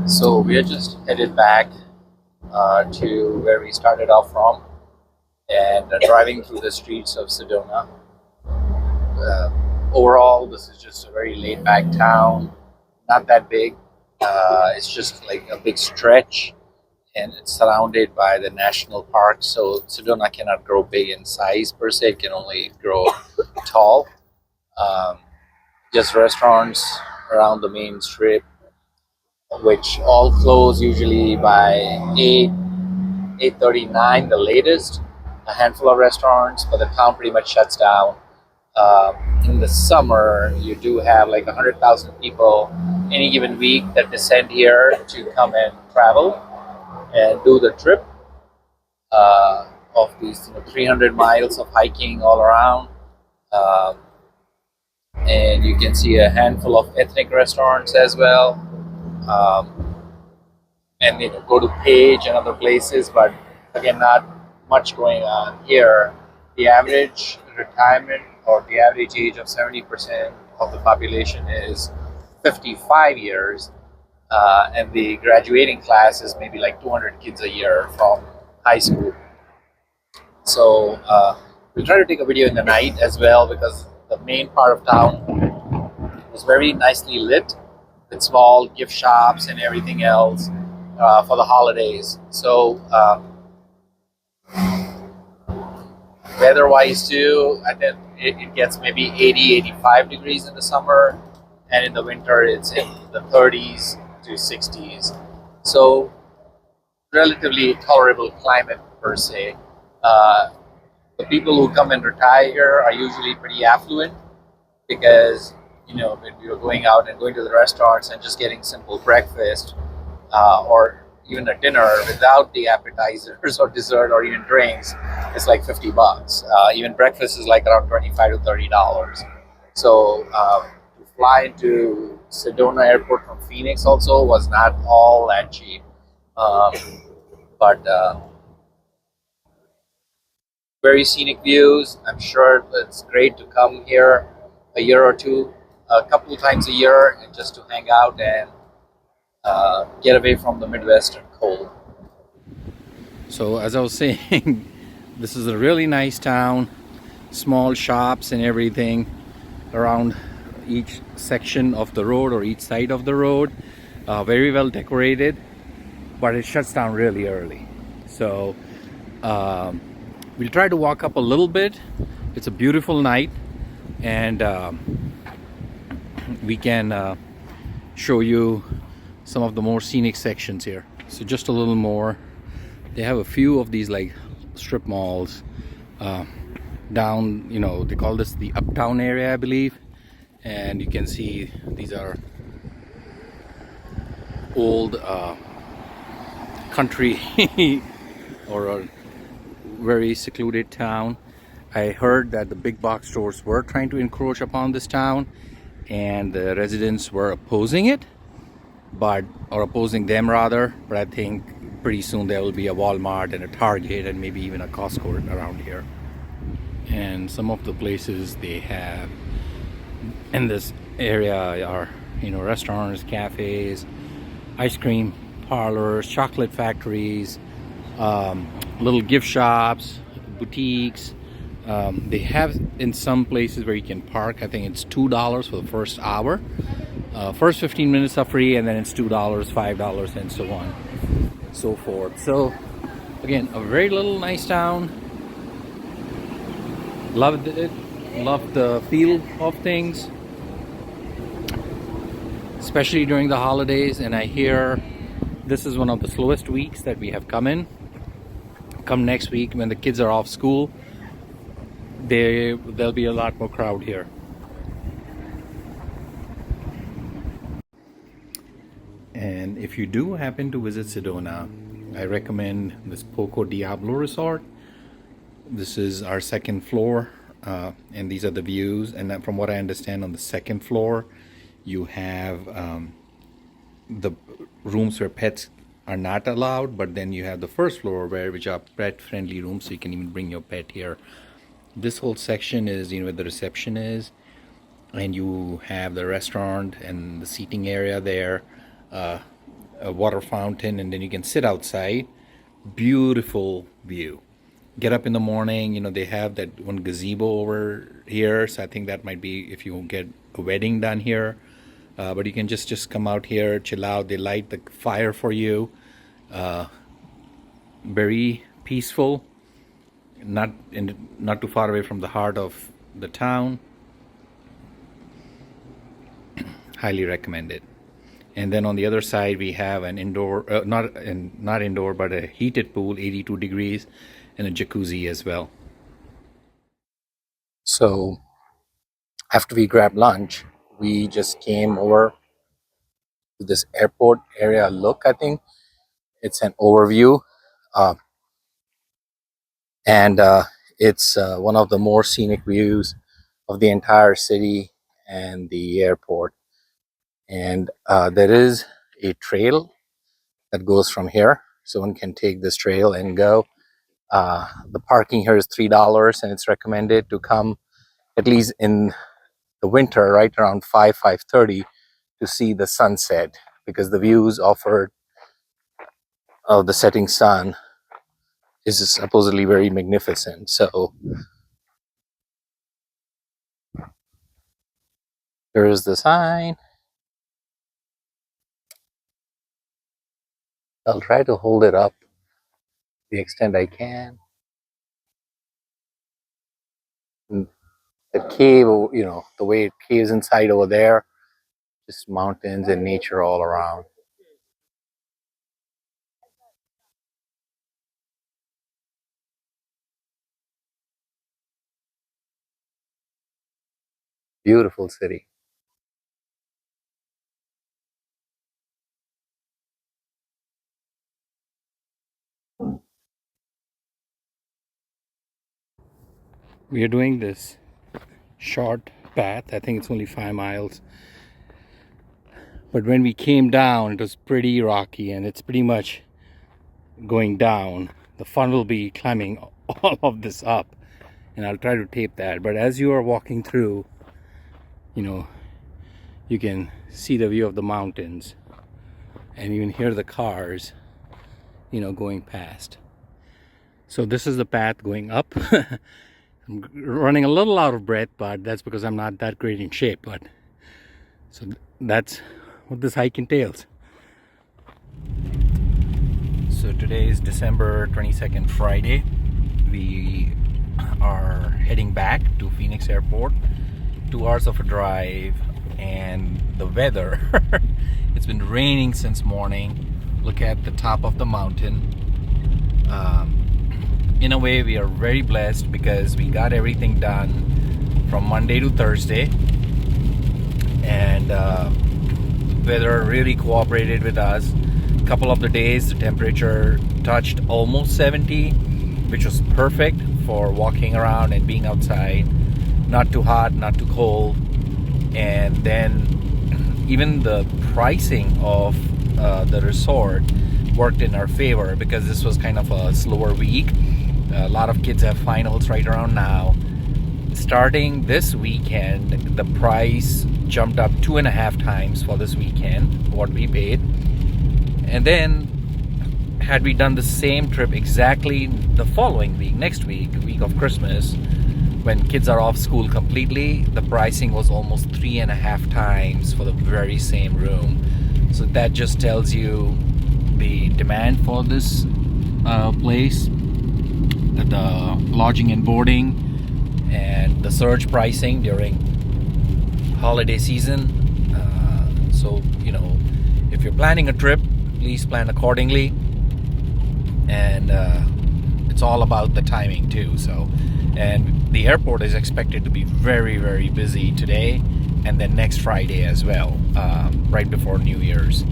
So we are just headed back to where we started off from and driving through the streets of Sedona. Uh, Overall, this is just a very laid back town, not that big. It's just like a big stretch and it's surrounded by the national park. So Sedona cannot grow big in size per se, it can only grow tall. Um, just restaurants around the main strip, which all close usually by 8:39 the latest. A handful of restaurants, but the town pretty much shuts down. Um, in the summer, you do have like 100,000 people any given week that descend here to come and travel and do the trip of these 300 miles of hiking all around. Um, and you can see a handful of ethnic restaurants as well. Um, and go to Page and other places, but again, not much going on here. The average retirement or the average age of 70% of the population is 55 years, and the graduating class is maybe like 200 kids a year from high school. So we'll try to take a video in the night as well because the main part of town was very nicely lit with small gift shops and everything else for the holidays. So weather-wise too, I think it gets maybe 80, 85 degrees in the summer, and in the winter it's in the 30s to 60s. So relatively tolerable climate per se. Uh, the people who come and retire here are usually pretty affluent because when you're going out and going to the restaurants and just getting simple breakfast or even a dinner without the appetizers or dessert or even drinks, it's like $50. Even breakfast is like around $25 to $30. So to fly into Sedona Airport from Phoenix also was not all that cheap, um, but very scenic views. I'm sure it's great to come here a year or two, a couple of times a year, and just to hang out and get away from the Midwestern cold. So as I was saying, this is a really nice town, small shops and everything around each section of the road or each side of the road. Very well decorated, but it shuts down really early. So um, we'll try to walk up a little bit. It's a beautiful night, and we can show you some of the more scenic sections here. So just a little more. They have a few of these like strip malls down, they call this the Uptown area, I believe. And you can see these are old country or a very secluded town. I heard that the big box stores were trying to encroach upon this town and the residents were opposing it, or opposing them rather. But I think pretty soon there will be a Walmart and a Target and maybe even a Costco around here. And some of the places they have in this area are restaurants, cafes, ice cream parlors, chocolate factories, little gift shops, boutiques. They have in some places where you can park. I think it's $2 for the first hour. First 15 minutes are free, and then it's $2, $5, and so on, so forth. So again, a very little nice town. Loved it. Loved the feel of things, especially during the holidays. And I hear this is one of the slowest weeks that we have come in. Come next week when the kids are off school, there'll be a lot more crowd here. And if you do happen to visit Sedona, I recommend this Poco Diablo Resort. This is our second floor, and these are the views. And from what I understand, on the second floor you have the rooms where pets are not allowed, but then you have the first floor which are pet friendly rooms, so you can even bring your pet here. This whole section is where the reception is, and you have the restaurant and the seating area there. a water fountain, and then you can sit outside. Beautiful view. Get up in the morning, they have that one gazebo over here, so I think that might be if you get a wedding done here. But you can just come out here, chill out. They light the fire for you. Very peaceful, not too far away from the heart of the town. Highly recommend it. And then on the other side we have an indoor, not indoor, but a heated pool, 82 degrees, and a jacuzzi as well. So after we grabbed lunch, we just came over to this airport area look. I think it's an overview, uh, and it's one of the more scenic views of the entire city and the airport. And there is a trail that goes from here, so one can take this trail and go. The parking here is $3, and it's recommended to come at least in the winter, right around 5:30, to see the sunset, because the views offered of the setting sun is supposedly very magnificent. So there is the sign. I'll try to hold it up the extent I can. And the cave, the way it caves inside over there, just mountains and nature all around. Beautiful city. We are doing this short path. I think it's only 5 miles. But when we came down, it was pretty rocky, and it's pretty much going down. The fun will be climbing all of this up, and I'll try to tape that. But as you are walking through, you can see the view of the mountains, and you can hear the cars, going past. So this is the path going up. I'm running a little out of breath, but that's because I'm not that great in shape. But so that's what this hike entails. So today is December 22nd, Friday. We are heading back to Phoenix Airport. 2 hours of a drive, and the weather, it's been raining since morning. Look at the top of the mountain. In a way, we are very blessed because we got everything done from Monday to Thursday, and weather really cooperated with us. A couple of the days, the temperature touched almost 70, which was perfect for walking around and being outside. Not too hot, not too cold. And then even the pricing of the resort worked in our favor, because this was kind of a slower week. A lot of kids have finals right around now. Starting this weekend, the price jumped up 2.5 times for this weekend, what we paid. And then had we done the same trip exactly the following week, next week, week of Christmas, when kids are off school completely, the pricing was almost 3.5 times for the very same room. So that just tells you the demand for this place, the lodging and boarding, and the surge pricing during holiday season. So if you're planning a trip, please plan accordingly. And it's all about the timing too. So, and the airport is expected to be very, very busy today, and then next Friday as well, right before New Year's.